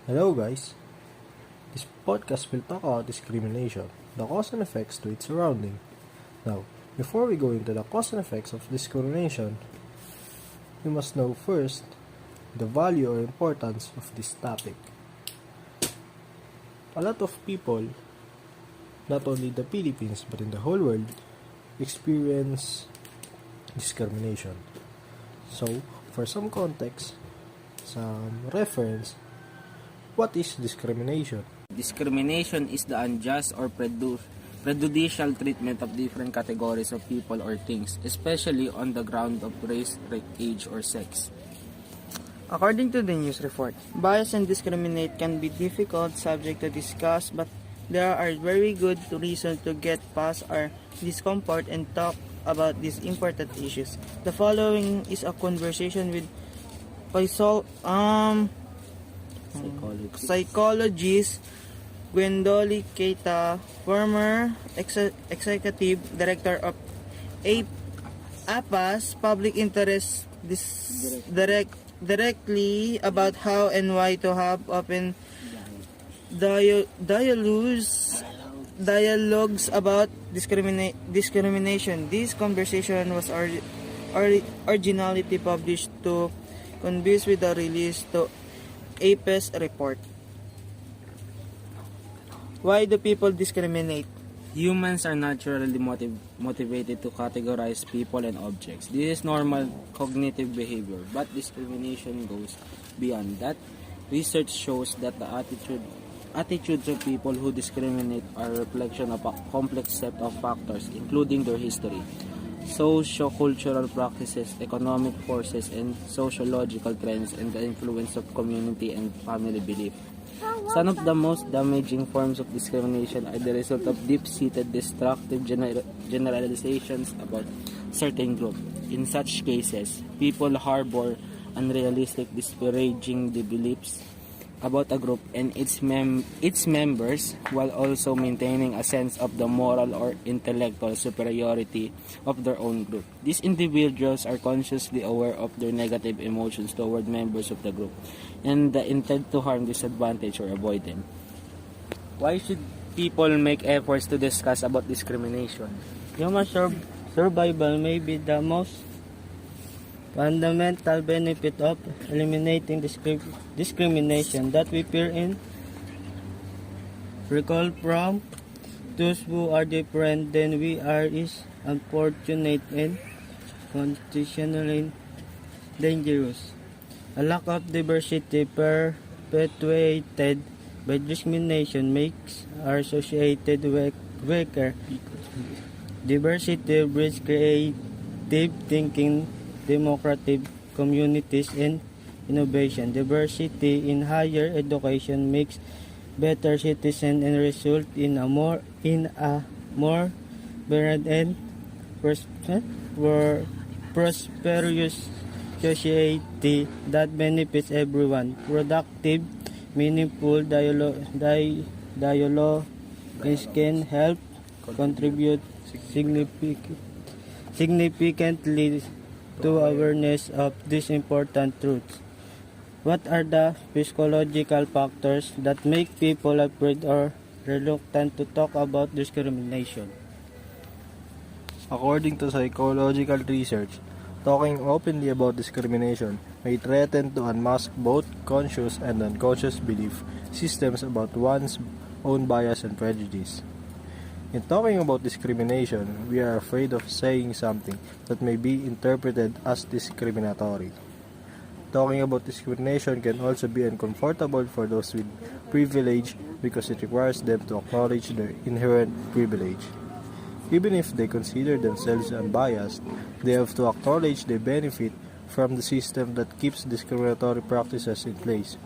Hello guys, this podcast will talk about discrimination, the cause and effects to its surrounding. Now, before we go into the cause and effects of discrimination, we must know first the value or importance of this topic. A lot of people, not only the Philippines but in the whole world, experience discrimination. So, for some context, some reference, what is discrimination? Discrimination is the unjust or prejudicial treatment of different categories of people or things, especially on the ground of race, age, or sex. According to the news report, bias and discriminate can be difficult subject to discuss, but there are very good reasons to get past our discomfort and talk about these important issues. The following is a conversation with psychologist Gwendolyn Keita, former executive director of APAS Public Interest directly about how and why to have open dialogues about discrimination. This conversation was originally published to convince with the release to APES report. Why do people discriminate? Humans are naturally motivated to categorize people and objects. This is normal cognitive behavior, but discrimination goes beyond that. Research shows that the attitudes of people who discriminate are a reflection of a complex set of factors, including their history, socio-cultural practices, economic forces, and sociological trends, and the influence of community and family belief. Some of the most damaging forms of discrimination are the result of deep-seated destructive generalizations about certain groups. In such cases, people harbor unrealistic, disparaging beliefs about a group and its members, while also maintaining a sense of the moral or intellectual superiority of their own group. These individuals are consciously aware of their negative emotions toward members of the group and the intent to harm, disadvantage, or avoid them. Why should people make efforts to discuss about discrimination? Human survival may be the most fundamental benefit of eliminating discrimination that we fear in. Recall from those who are different than we are is unfortunate and constitutionally dangerous. A lack of diversity perpetuated by discrimination makes our society weaker. Diversity breeds creative thinking, democratic communities, and innovation. Diversity in higher education makes better citizens and result in a more varied and prosperous society that benefits everyone. Productive, meaningful dialogue can help contribute significantly to awareness of these important truths. What are the psychological factors that make people afraid or reluctant to talk about discrimination? According to psychological research, talking openly about discrimination may threaten to unmask both conscious and unconscious belief systems about one's own bias and prejudice. In talking about discrimination, we are afraid of saying something that may be interpreted as discriminatory. Talking about discrimination can also be uncomfortable for those with privilege because it requires them to acknowledge their inherent privilege. Even if they consider themselves unbiased, they have to acknowledge they benefit from the system that keeps discriminatory practices in place.